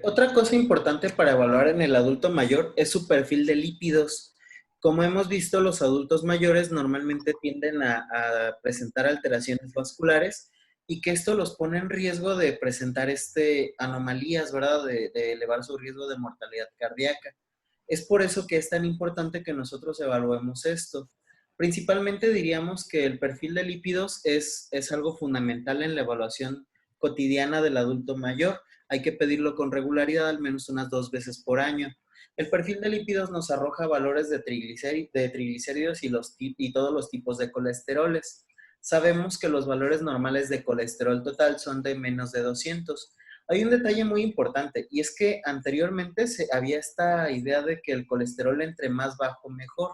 Otra cosa importante para evaluar en el adulto mayor es su perfil de lípidos. Como hemos visto, los adultos mayores normalmente tienden a presentar alteraciones vasculares y que esto los pone en riesgo de presentar anomalías, ¿verdad? De elevar su riesgo de mortalidad cardíaca. Es por eso que es tan importante que nosotros evaluemos esto. Principalmente diríamos que el perfil de lípidos es algo fundamental en la evaluación cotidiana del adulto mayor. Hay que pedirlo con regularidad, al menos unas 2 veces por año. El perfil de lípidos nos arroja valores de triglicéridos y todos los tipos de colesteroles. Sabemos que los valores normales de colesterol total son de menos de 200. Hay un detalle muy importante y es que anteriormente había esta idea de que el colesterol entre más bajo mejor,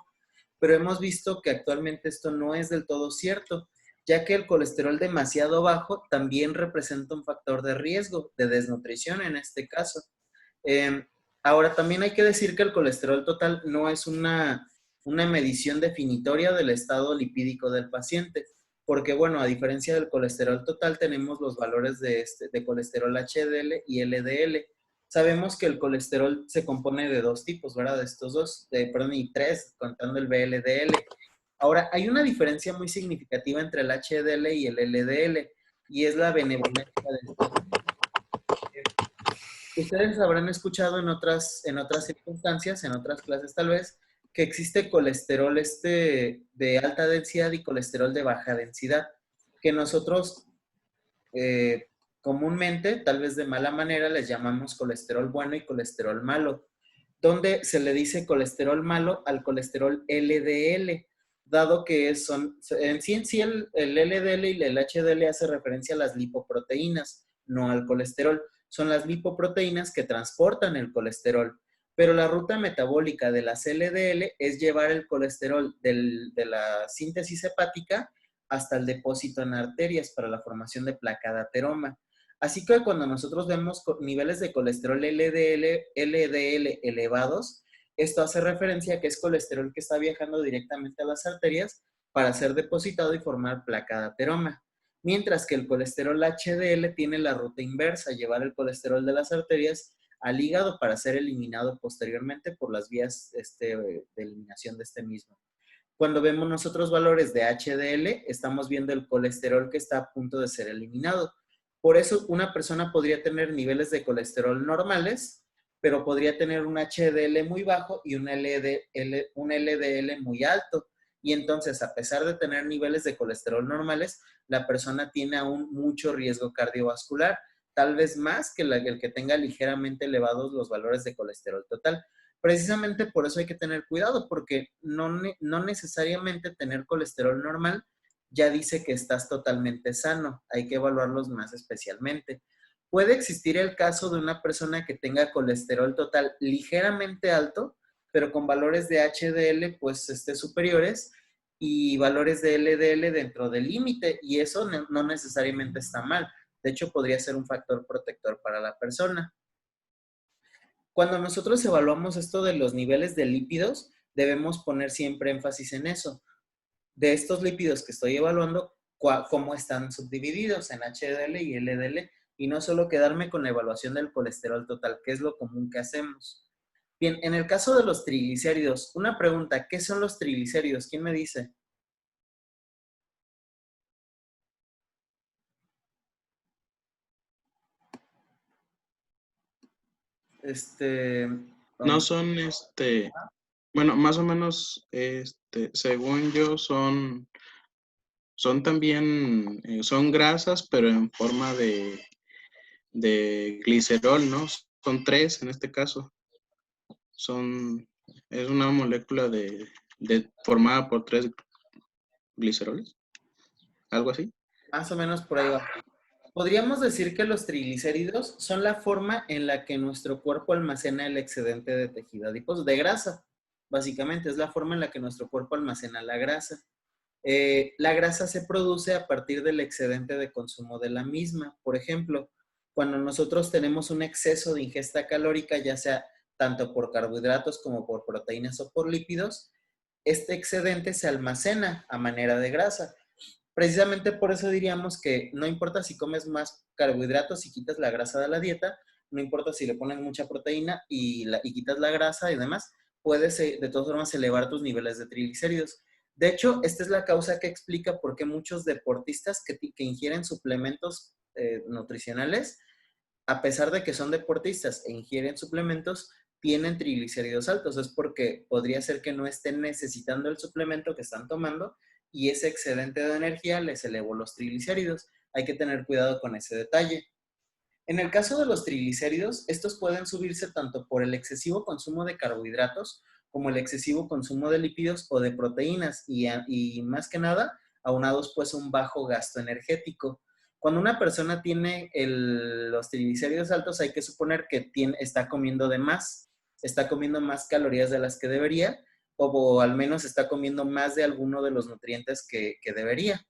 pero hemos visto que actualmente esto no es del todo cierto, ya que el colesterol demasiado bajo también representa un factor de riesgo, de desnutrición en este caso. Eh, Ahora, también hay que decir que el colesterol total no es una medición definitoria del estado lipídico del paciente, porque, bueno, a diferencia del colesterol total, tenemos los valores de colesterol HDL y LDL. Sabemos que el colesterol se compone de dos tipos, ¿verdad? De estos dos, perdón, y tres, contando el VLDL. Ahora, hay una diferencia muy significativa entre el HDL y el LDL, y es la benevolencia de estos. Ustedes habrán escuchado en otras circunstancias, en otras clases tal vez, que existe colesterol de alta densidad y colesterol de baja densidad, que nosotros comúnmente, tal vez de mala manera, les llamamos colesterol bueno y colesterol malo, donde se le dice colesterol malo al colesterol LDL, dado que en sí el LDL y el HDL hace referencia a las lipoproteínas, no al colesterol. Son las lipoproteínas que transportan el colesterol, pero la ruta metabólica de las LDL es llevar el colesterol de la síntesis hepática hasta el depósito en arterias para la formación de placa de ateroma. Así que cuando nosotros vemos niveles de colesterol LDL elevados, esto hace referencia a que es colesterol que está viajando directamente a las arterias para ser depositado y formar placa de ateroma. Mientras que el colesterol HDL tiene la ruta inversa, llevar el colesterol de las arterias al hígado para ser eliminado posteriormente por las vías de eliminación de este mismo. Cuando vemos nosotros valores de HDL, estamos viendo el colesterol que está a punto de ser eliminado. Por eso una persona podría tener niveles de colesterol normales, pero podría tener un HDL muy bajo y un LDL muy alto. Y entonces, a pesar de tener niveles de colesterol normales, la persona tiene aún mucho riesgo cardiovascular, tal vez más que el que tenga ligeramente elevados los valores de colesterol total. Precisamente por eso hay que tener cuidado, porque no necesariamente tener colesterol normal ya dice que estás totalmente sano. Hay que evaluarlos más especialmente. Puede existir el caso de una persona que tenga colesterol total ligeramente alto, pero con valores de HDL pues superiores y valores de LDL dentro del límite, y eso no necesariamente está mal. De hecho, podría ser un factor protector para la persona. Cuando nosotros evaluamos esto de los niveles de lípidos, debemos poner siempre énfasis en eso. De estos lípidos que estoy evaluando, cómo están subdivididos en HDL y LDL, y no solo quedarme con la evaluación del colesterol total, que es lo común que hacemos. Bien, en el caso de los triglicéridos, una pregunta, ¿qué son los triglicéridos? ¿Quién me dice? Este, No um, son, bueno, más o menos, según yo, son también, son grasas, pero en forma de glicerol, ¿no? Son tres en este caso. Es una molécula formada por tres gliceroles, algo así. más o menos por ahí va. Podríamos decir que los triglicéridos son la forma en la que nuestro cuerpo almacena el excedente de tejido adiposo, de grasa. Básicamente es la forma en la que nuestro cuerpo almacena la grasa. La grasa se produce a partir del excedente de consumo de la misma. Por ejemplo, cuando nosotros tenemos un exceso de ingesta calórica, ya sea tanto por carbohidratos como por proteínas o por lípidos, este excedente se almacena a manera de grasa. Precisamente por eso diríamos que no importa si comes más carbohidratos y quitas la grasa de la dieta, no importa si le pones mucha proteína y quitas la grasa y demás, puedes de todas formas elevar tus niveles de triglicéridos. De hecho, esta es la causa que explica por qué muchos deportistas que ingieren suplementos nutricionales, a pesar de que son deportistas e ingieren suplementos, tienen triglicéridos altos. Es porque podría ser que no estén necesitando el suplemento que están tomando y ese excedente de energía les elevó los triglicéridos. Hay que tener cuidado con ese detalle. En el caso de los triglicéridos, estos pueden subirse tanto por el excesivo consumo de carbohidratos como el excesivo consumo de lípidos o de proteínas y más que nada, aunados pues a un bajo gasto energético. Cuando una persona tiene los triglicéridos altos, hay que suponer que está comiendo de más, está comiendo más calorías de las que debería o al menos está comiendo más de alguno de los nutrientes que debería.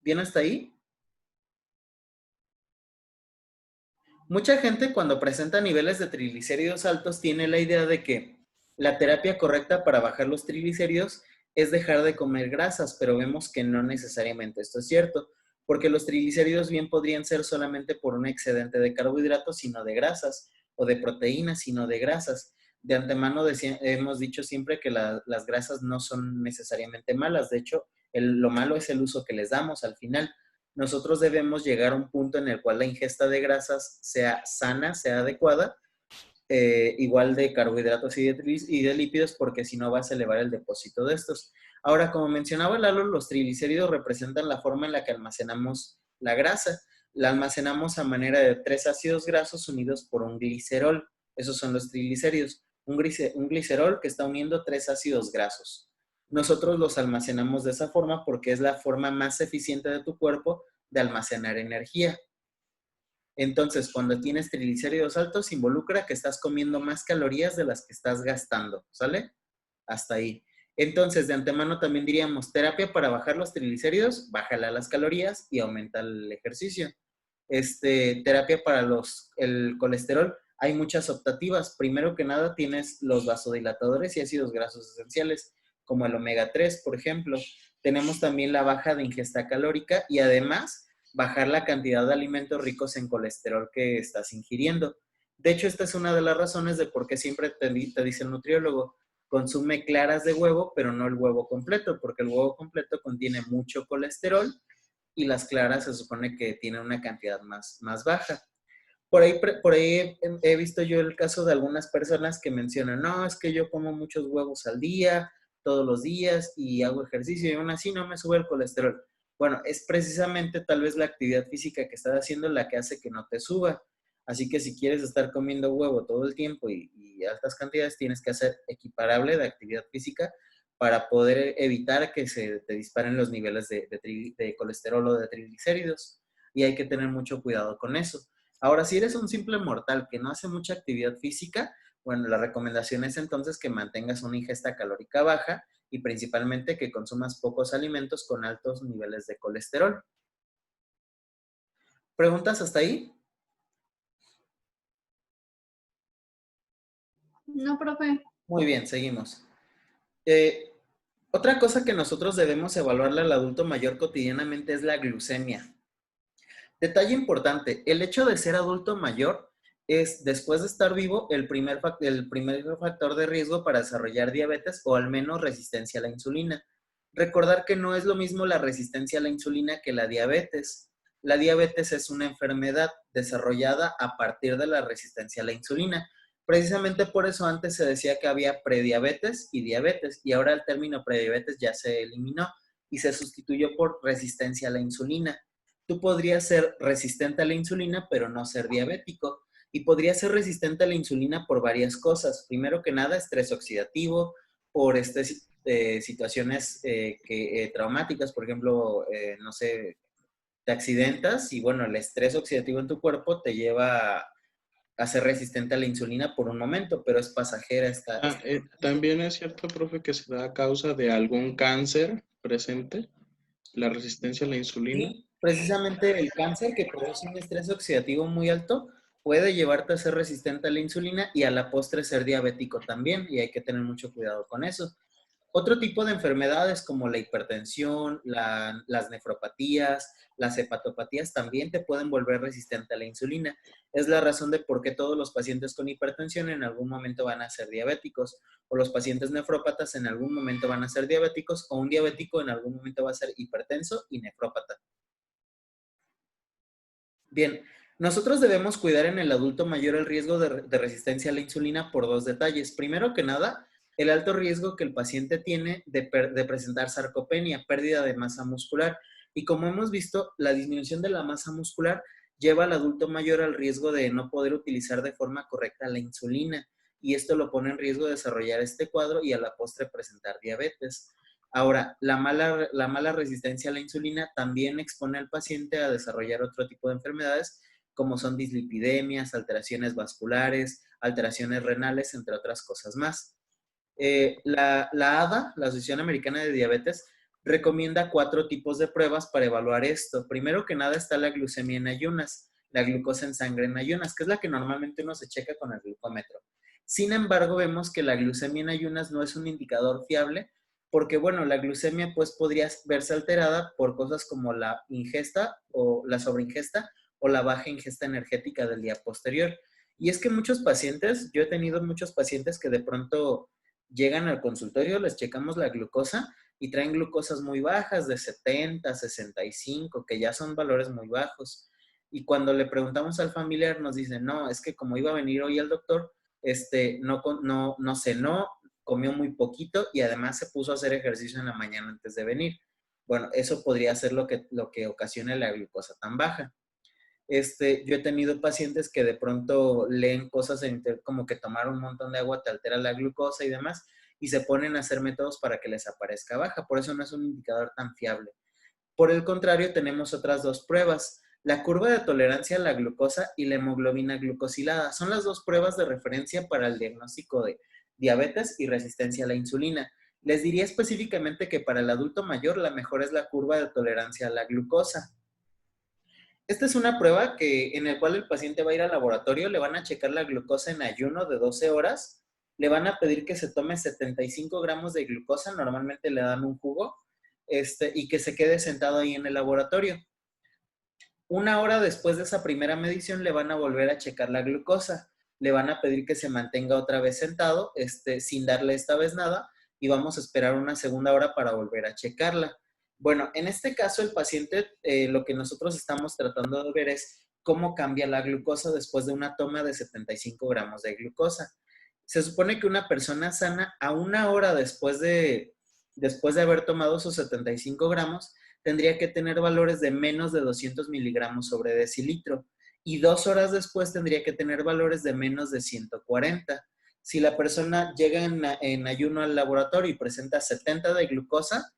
¿Bien hasta ahí? Mucha gente cuando presenta niveles de triglicéridos altos tiene la idea de que la terapia correcta para bajar los triglicéridos es dejar de comer grasas, pero vemos que no necesariamente esto es cierto, porque los triglicéridos bien podrían ser solamente por un excedente de carbohidratos, sino de grasas, o de proteínas, sino de grasas. De antemano hemos dicho siempre que las grasas no son necesariamente malas, de hecho, lo malo es el uso que les damos al final. Nosotros debemos llegar a un punto en el cual la ingesta de grasas sea sana, sea adecuada, igual de carbohidratos y de lípidos, porque si no vas a elevar el depósito de estos. Ahora, como mencionaba Lalo, los triglicéridos representan la forma en la que almacenamos la grasa. La almacenamos a manera de 3 ácidos grasos unidos por un glicerol. Esos son los triglicéridos. Un glicerol que está uniendo 3 ácidos grasos. Nosotros los almacenamos de esa forma porque es la forma más eficiente de tu cuerpo de almacenar energía. Entonces, cuando tienes triglicéridos altos, involucra que estás comiendo más calorías de las que estás gastando, ¿sale? Hasta ahí. Entonces, de antemano también diríamos, terapia para bajar los triglicéridos, bájala las calorías y aumenta el ejercicio. Terapia para el colesterol, hay muchas optativas. Primero que nada, tienes los vasodilatadores y ácidos grasos esenciales, como el omega 3, por ejemplo. Tenemos también la baja de ingesta calórica y además bajar la cantidad de alimentos ricos en colesterol que estás ingiriendo. De hecho, esta es una de las razones de por qué siempre te dice el nutriólogo, consume claras de huevo, pero no el huevo completo, porque el huevo completo contiene mucho colesterol y las claras se supone que tienen una cantidad más baja. Por ahí he visto yo el caso de algunas personas que mencionan, no, es que yo como muchos huevos al día, todos los días, y hago ejercicio y aún así no me sube el colesterol. Bueno, es precisamente tal vez la actividad física que estás haciendo la que hace que no te suba. Así que si quieres estar comiendo huevo todo el tiempo y altas cantidades, tienes que hacer equiparable de actividad física para poder evitar que se te disparen los niveles de colesterol o de triglicéridos. Y hay que tener mucho cuidado con eso. Ahora, si eres un simple mortal que no hace mucha actividad física, bueno, la recomendación es entonces que mantengas una ingesta calórica baja y principalmente que consumas pocos alimentos con altos niveles de colesterol. ¿Preguntas hasta ahí? No, profe. Muy bien, seguimos. Otra cosa que nosotros debemos evaluarle al adulto mayor cotidianamente es la glucemia. Detalle importante, el hecho de ser adulto mayor es, después de estar vivo, el primer factor de riesgo para desarrollar diabetes o al menos resistencia a la insulina. Recordar que no es lo mismo la resistencia a la insulina que la diabetes. La diabetes es una enfermedad desarrollada a partir de la resistencia a la insulina. Precisamente por eso antes se decía que había prediabetes y diabetes, y ahora el término prediabetes ya se eliminó y se sustituyó por resistencia a la insulina. Tú podrías ser resistente a la insulina, pero no ser diabético. Y podrías ser resistente a la insulina por varias cosas. Primero que nada, estrés oxidativo, por situaciones traumáticas, por ejemplo, no sé, te accidentas y bueno, el estrés oxidativo en tu cuerpo te lleva a ser resistente a la insulina por un momento, pero es pasajera También es cierto, profe, que se da a causa de algún cáncer presente, la resistencia a la insulina. Sí, precisamente el cáncer que produce un estrés oxidativo muy alto puede llevarte a ser resistente a la insulina y a la postre ser diabético también, y hay que tener mucho cuidado con eso. Otro tipo de enfermedades como la hipertensión, las nefropatías, las hepatopatías también te pueden volver resistente a la insulina. Es la razón de por qué todos los pacientes con hipertensión en algún momento van a ser diabéticos, o los pacientes nefrópatas en algún momento van a ser diabéticos, o un diabético en algún momento va a ser hipertenso y nefrópata. Bien, nosotros debemos cuidar en el adulto mayor el riesgo de resistencia a la insulina por dos detalles. Primero que nada, el alto riesgo que el paciente tiene de presentar sarcopenia, pérdida de masa muscular. Y como hemos visto, la disminución de la masa muscular lleva al adulto mayor al riesgo de no poder utilizar de forma correcta la insulina. Y esto lo pone en riesgo de desarrollar este cuadro y a la postre presentar diabetes. Ahora, la mala resistencia a la insulina también expone al paciente a desarrollar otro tipo de enfermedades, como son dislipidemias, alteraciones vasculares, alteraciones renales, entre otras cosas más. La ADA, la Asociación Americana de Diabetes, recomienda 4 tipos de pruebas para evaluar esto. Primero que nada está la glucemia en ayunas, la glucosa en sangre en ayunas, que es la que normalmente uno se checa con el glucómetro. Sin embargo, vemos que la glucemia en ayunas no es un indicador fiable porque, bueno, la glucemia pues podría verse alterada por cosas como la ingesta o la sobreingesta o la baja ingesta energética del día posterior. Y es que muchos pacientes, yo he tenido muchos pacientes que de pronto llegan al consultorio, les checamos la glucosa y traen glucosas muy bajas de 70, 65, que ya son valores muy bajos. Y cuando le preguntamos al familiar nos dicen, no, es que como iba a venir hoy el doctor, no cenó, comió muy poquito y además se puso a hacer ejercicio en la mañana antes de venir. Bueno, eso podría ser lo que ocasione la glucosa tan baja. Yo he tenido pacientes que de pronto leen cosas como que tomar un montón de agua te altera la glucosa y demás, y se ponen a hacer métodos para que les aparezca baja. Por eso no es un indicador tan fiable. Por el contrario, tenemos otras dos pruebas. La curva de tolerancia a la glucosa y la hemoglobina glucosilada. Son las dos pruebas de referencia para el diagnóstico de diabetes y resistencia a la insulina. Les diría específicamente que para el adulto mayor la mejor es la curva de tolerancia a la glucosa. Esta es una prueba en la cual el paciente va a ir al laboratorio, le van a checar la glucosa en ayuno de 12 horas, le van a pedir que se tome 75 gramos de glucosa, normalmente le dan un jugo, y que se quede sentado ahí en el laboratorio. Una hora después de esa primera medición le van a volver a checar la glucosa, le van a pedir que se mantenga otra vez sentado, sin darle esta vez nada, y vamos a esperar una segunda hora para volver a checarla. Bueno, en este caso el paciente, lo que nosotros estamos tratando de ver es cómo cambia la glucosa después de una toma de 75 gramos de glucosa. Se supone que una persona sana a una hora después de haber tomado esos 75 gramos, tendría que tener valores de menos de 200 miligramos sobre decilitro y 2 horas después tendría que tener valores de menos de 140. Si la persona llega en ayuno al laboratorio y presenta 70 de glucosa,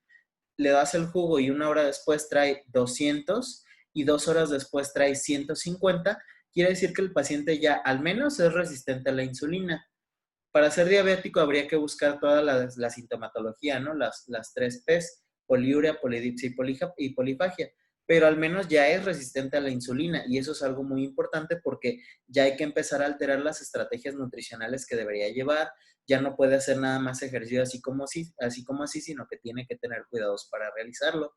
le das el jugo y una hora después trae 200 y 2 horas después trae 150, quiere decir que el paciente ya al menos es resistente a la insulina. Para ser diabético habría que buscar toda la sintomatología, ¿no? Las 3 P's, poliuria, polidipsia y polifagia, pero al menos ya es resistente a la insulina y eso es algo muy importante porque ya hay que empezar a alterar las estrategias nutricionales que debería llevar, ya no puede hacer nada más ejercicio así, sino que tiene que tener cuidados para realizarlo.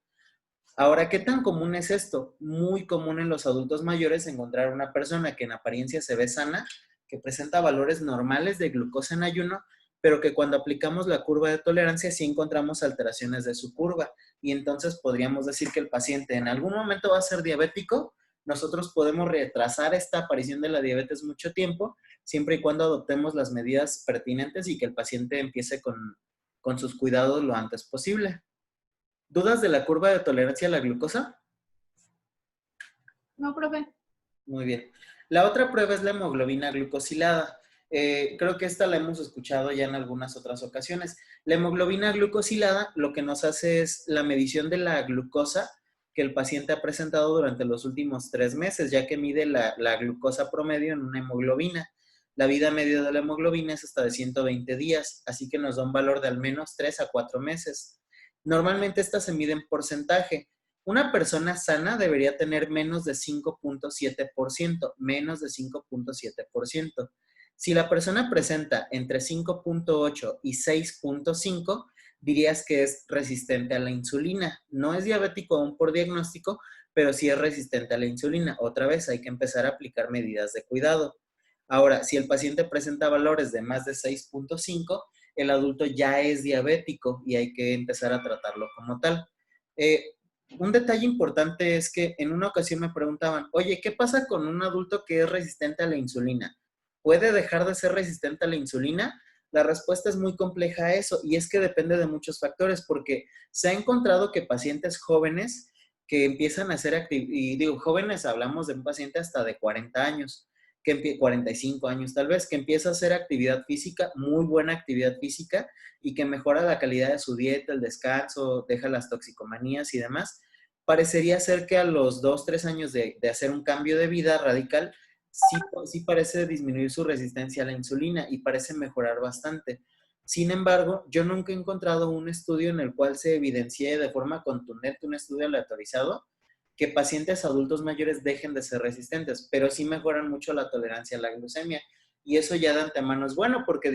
Ahora, ¿qué tan común es esto? Muy común en los adultos mayores encontrar una persona que en apariencia se ve sana, que presenta valores normales de glucosa en ayuno, pero que cuando aplicamos la curva de tolerancia sí encontramos alteraciones de su curva. Y entonces podríamos decir que el paciente en algún momento va a ser diabético. Nosotros podemos retrasar esta aparición de la diabetes mucho tiempo, siempre y cuando adoptemos las medidas pertinentes y que el paciente empiece con sus cuidados lo antes posible. ¿Dudas de la curva de tolerancia a la glucosa? No, profe. Muy bien. La otra prueba es la hemoglobina glucosilada. Creo que esta la hemos escuchado ya en algunas otras ocasiones. La hemoglobina glucosilada lo que nos hace es la medición de la glucosa que el paciente ha presentado durante los últimos 3 meses, ya que mide la glucosa promedio en una hemoglobina. La vida media de la hemoglobina es hasta de 120 días, así que nos da un valor de al menos 3 a 4 meses. Normalmente esta se mide en porcentaje. Una persona sana debería tener menos de 5.7%, menos de 5.7%. Si la persona presenta entre 5.8 y 6.5, dirías que es resistente a la insulina. No es diabético aún por diagnóstico, pero sí es resistente a la insulina. Otra vez hay que empezar a aplicar medidas de cuidado. Ahora, si el paciente presenta valores de más de 6.5, el adulto ya es diabético y hay que empezar a tratarlo como tal. Eh, un detalle importante es que en una ocasión me preguntaban, oye, ¿qué pasa con un adulto que es resistente a la insulina? ¿Puede dejar de ser resistente a la insulina? La respuesta es muy compleja a eso y es que depende de muchos factores porque se ha encontrado que pacientes jóvenes que empiezan a hacer actividad, y digo jóvenes, hablamos de un paciente hasta de 40 años, 45 años tal vez, que empieza a hacer actividad física, muy buena actividad física, y que mejora la calidad de su dieta, el descanso, deja las toxicomanías y demás. Parecería ser que a los 2, 3 años de hacer un cambio de vida radical, sí parece disminuir su resistencia a la insulina y parece mejorar bastante. Sin embargo, yo nunca he encontrado un estudio en el cual se evidencie de forma contundente, un estudio aleatorizado, que pacientes adultos mayores dejen de ser resistentes, pero sí mejoran mucho la tolerancia a la glucemia. Y eso ya de antemano es bueno porque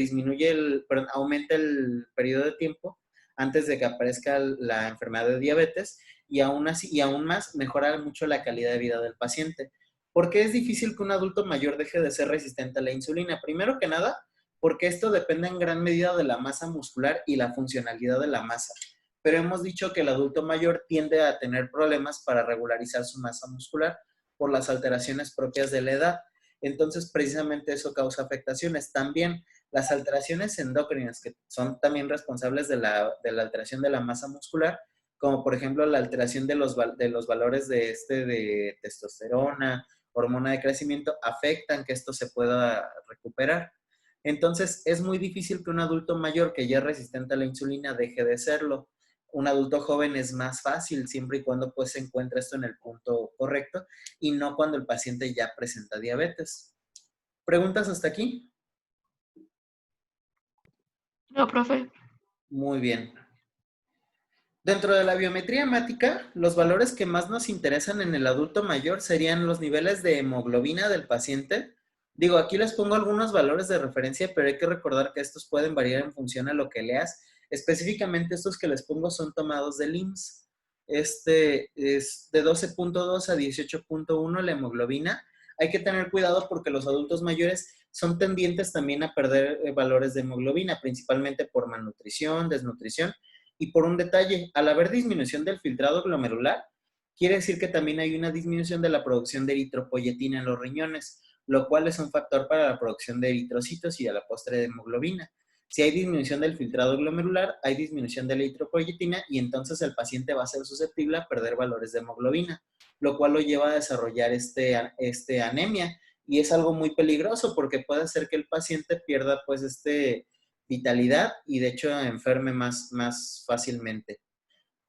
aumenta el periodo de tiempo antes de que aparezca la enfermedad de diabetes y aún así, y aún más, mejora mucho la calidad de vida del paciente. ¿Por qué es difícil que un adulto mayor deje de ser resistente a la insulina? Primero que nada, porque esto depende en gran medida de la masa muscular y la funcionalidad de la masa. Pero hemos dicho que el adulto mayor tiende a tener problemas para regularizar su masa muscular por las alteraciones propias de la edad. Entonces, precisamente eso causa afectaciones. También las alteraciones endocrinas, que son también responsables de la alteración de la masa muscular, como por ejemplo la alteración de los valores de testosterona, hormona de crecimiento, afectan que esto se pueda recuperar. Entonces, es muy difícil que un adulto mayor que ya es resistente a la insulina deje de serlo. Un adulto joven es más fácil siempre y cuando pues se encuentre esto en el punto correcto y no cuando el paciente ya presenta diabetes. ¿Preguntas hasta aquí? No, profe. Muy bien. Dentro de la biometría hemática, los valores que más nos interesan en el adulto mayor serían los niveles de hemoglobina del paciente. Digo, aquí les pongo algunos valores de referencia, pero hay que recordar que estos pueden variar en función a lo que leas. Específicamente estos que les pongo son tomados del IMSS. Este es de 12.2 a 18.1 la hemoglobina. Hay que tener cuidado porque los adultos mayores son tendientes también a perder valores de hemoglobina, principalmente por malnutrición, desnutrición y por un detalle. Al haber disminución del filtrado glomerular, quiere decir que también hay una disminución de la producción de eritropoyetina en los riñones, lo cual es un factor para la producción de eritrocitos y a la postre de hemoglobina. Si hay disminución del filtrado glomerular, hay disminución de la eritropoyetina y entonces el paciente va a ser susceptible a perder valores de hemoglobina, lo cual lo lleva a desarrollar este anemia. Y es algo muy peligroso porque puede hacer que el paciente pierda pues vitalidad y de hecho enferme más fácilmente.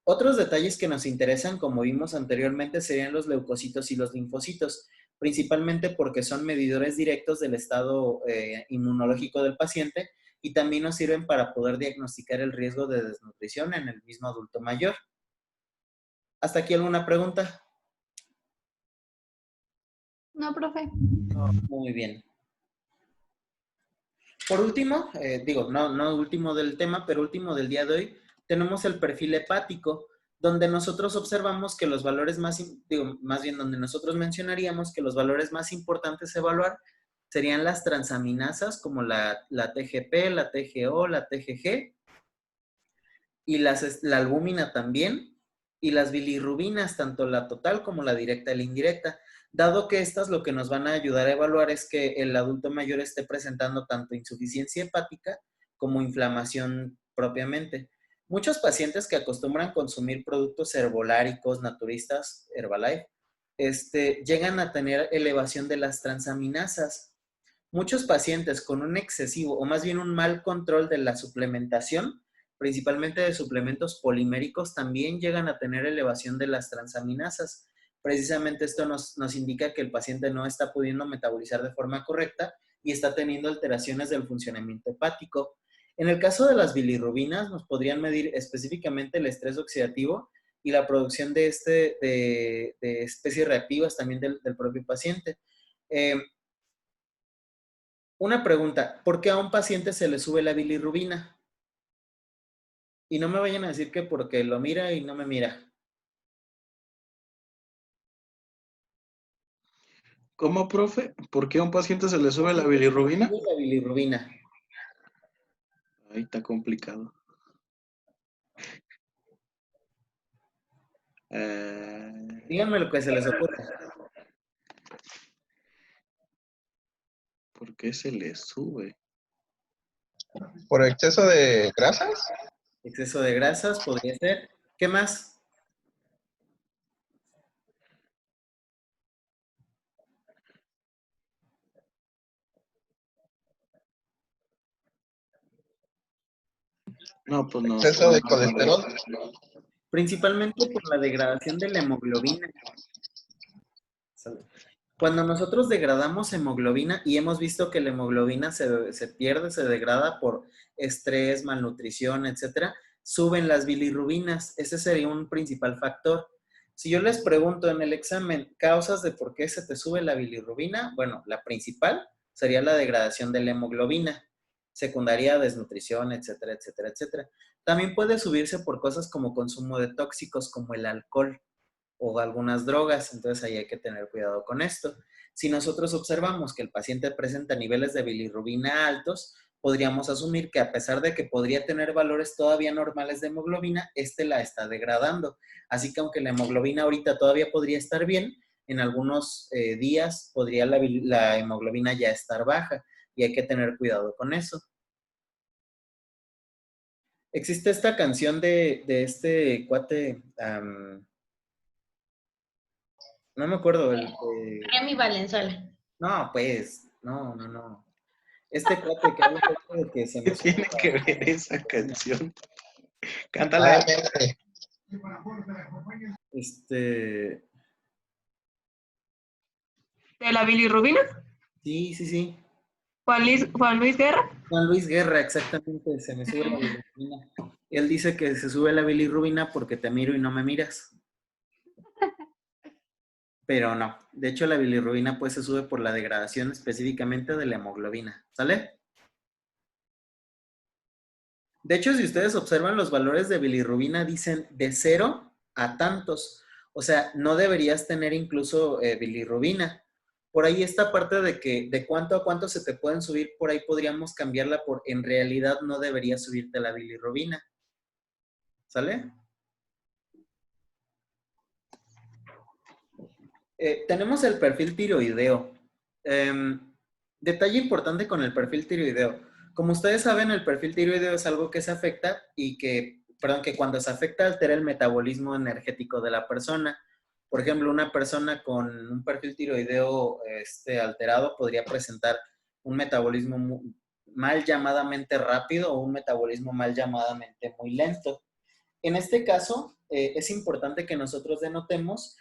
Otros detalles que nos interesan, como vimos anteriormente, serían los leucocitos y los linfocitos, principalmente porque son medidores directos del estado inmunológico del paciente y también nos sirven para poder diagnosticar el riesgo de desnutrición en el mismo adulto mayor. ¿Hasta aquí alguna pregunta? No, profe. Muy bien. Por último, no último del tema, pero último del día de hoy, tenemos el perfil hepático, donde nosotros observamos que los valores más bien donde nosotros mencionaríamos que los valores más importantes a evaluar serían las transaminasas como la TGP, la TGO, la TGG, y la albúmina también, y las bilirrubinas, tanto la total como la directa y la indirecta, dado que estas lo que nos van a ayudar a evaluar es que el adulto mayor esté presentando tanto insuficiencia hepática como inflamación propiamente. Muchos pacientes que acostumbran consumir productos herboláricos, naturistas, Herbalife, llegan a tener elevación de las transaminasas. Muchos pacientes con un excesivo o más bien un mal control de la suplementación, principalmente de suplementos poliméricos, también llegan a tener elevación de las transaminasas. Precisamente esto nos indica que el paciente no está pudiendo metabolizar de forma correcta y está teniendo alteraciones del funcionamiento hepático. En el caso de las bilirrubinas, nos podrían medir específicamente el estrés oxidativo y la producción de especies reactivas también del propio paciente. Una pregunta, ¿por qué a un paciente se le sube la bilirrubina? Y no me vayan a decir que porque lo mira y no me mira. ¿Cómo, profe? ¿Por qué a un paciente se le sube la bilirrubina? La bilirrubina. Ahí está complicado. Díganme lo que se les ocurre. ¿Por qué se le sube? ¿Por exceso de grasas? Exceso de grasas podría ser. ¿Qué más? No, pues no. ¿Exceso de colesterol? Principalmente por la degradación de la hemoglobina. Cuando nosotros degradamos hemoglobina y hemos visto que la hemoglobina se pierde, se degrada por estrés, malnutrición, etcétera, suben las bilirrubinas. Ese sería un principal factor. Si yo les pregunto en el examen causas de por qué se te sube la bilirrubina, bueno, la principal sería la degradación de la hemoglobina, secundaria desnutrición, etcétera, etcétera, etcétera. También puede subirse por cosas como consumo de tóxicos, como el alcohol o algunas drogas, entonces ahí hay que tener cuidado con esto. Si nosotros observamos que el paciente presenta niveles de bilirrubina altos, podríamos asumir que a pesar de que podría tener valores todavía normales de hemoglobina, la está degradando. Así que aunque la hemoglobina ahorita todavía podría estar bien, en algunos días podría la hemoglobina ya estar baja y hay que tener cuidado con eso. Existe esta canción de este cuate, no me acuerdo. Remy Valenzuela. No, pues, no. Este cuate que habla un poco de que se ¿Qué me tiene que ver esa canción? Ah, Cántala. Este, ¿De la bilirrubina? sí. Juan Luis Guerra? Juan Luis Guerra, exactamente, se me sube la bilirrubina. Él dice que se sube la bilirrubina porque te miro y no me miras. Pero no, de hecho la bilirrubina pues se sube por la degradación específicamente de la hemoglobina, ¿sale? De hecho, si ustedes observan los valores de bilirrubina dicen de 0 a tantos. O sea, no deberías tener incluso bilirrubina. Por ahí esta parte de que de cuánto a cuánto se te pueden subir, por ahí podríamos cambiarla por en realidad no debería subirte la bilirrubina. ¿Sale? Tenemos el perfil tiroideo. Detalle importante con el perfil tiroideo. Como ustedes saben, el perfil tiroideo es algo que se afecta y que cuando se afecta altera el metabolismo energético de la persona. Por ejemplo, una persona con un perfil tiroideo alterado podría presentar un metabolismo mal llamadamente rápido o un metabolismo mal llamadamente muy lento. En este caso, es importante que nosotros denotemos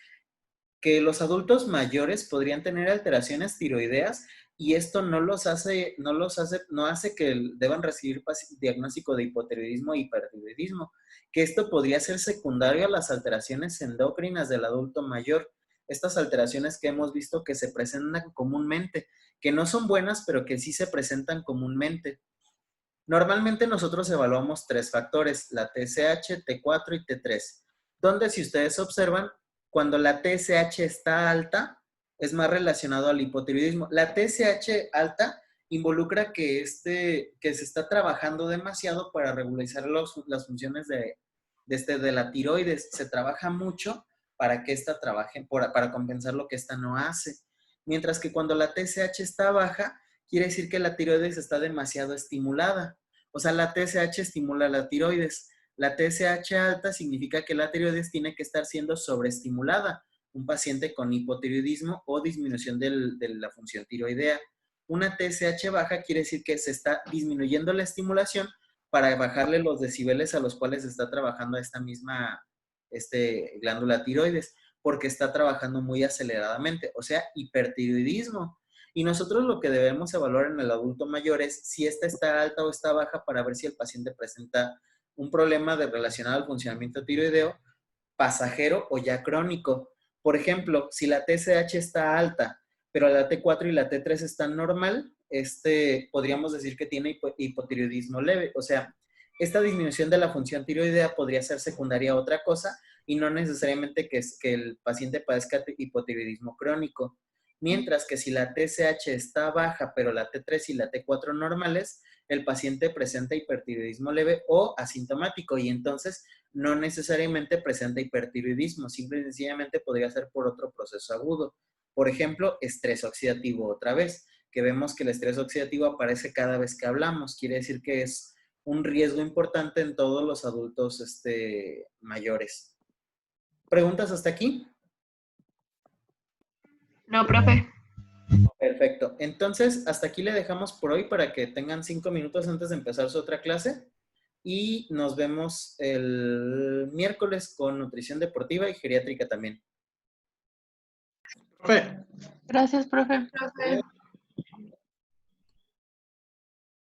que los adultos mayores podrían tener alteraciones tiroideas y esto no hace que deban recibir diagnóstico de hipotiroidismo e hipertiroidismo, que esto podría ser secundario a las alteraciones endocrinas del adulto mayor. Estas alteraciones que hemos visto que se presentan comúnmente, que no son buenas, pero que sí se presentan comúnmente. Normalmente nosotros evaluamos 3 factores, la TSH, T4 y T3, donde si ustedes observan, cuando la TSH está alta, es más relacionado al hipotiroidismo. La TSH alta involucra que se está trabajando demasiado para regularizar las funciones de la tiroides. Se trabaja mucho para que esta trabaje, para compensar lo que esta no hace. Mientras que cuando la TSH está baja, quiere decir que la tiroides está demasiado estimulada. O sea, la TSH estimula la tiroides. La TSH alta significa que la tiroides tiene que estar siendo sobreestimulada. Un paciente con hipotiroidismo o disminución de la función tiroidea. Una TSH baja quiere decir que se está disminuyendo la estimulación para bajarle los decibeles a los cuales está trabajando esta misma glándula tiroides, porque está trabajando muy aceleradamente, o sea, hipertiroidismo. Y nosotros lo que debemos evaluar en el adulto mayor es si esta está alta o está baja para ver si el paciente presenta un problema relacionado al funcionamiento tiroideo pasajero o ya crónico. Por ejemplo, si la TSH está alta, pero la T4 y la T3 están normal, podríamos decir que tiene hipotiroidismo leve. O sea, esta disminución de la función tiroidea podría ser secundaria a otra cosa y no necesariamente que el paciente padezca hipotiroidismo crónico. Mientras que si la TSH está baja, pero la T3 y la T4 normales, el paciente presenta hipertiroidismo leve o asintomático y entonces no necesariamente presenta hipertiroidismo, simple y sencillamente podría ser por otro proceso agudo. Por ejemplo, estrés oxidativo otra vez, que vemos que el estrés oxidativo aparece cada vez que hablamos, quiere decir que es un riesgo importante en todos los adultos mayores. ¿Preguntas hasta aquí? No, profe. Perfecto. Entonces, hasta aquí le dejamos por hoy para que tengan 5 minutos antes de empezar su otra clase. Y nos vemos el miércoles con nutrición deportiva y geriátrica también. Profe. Gracias, profe.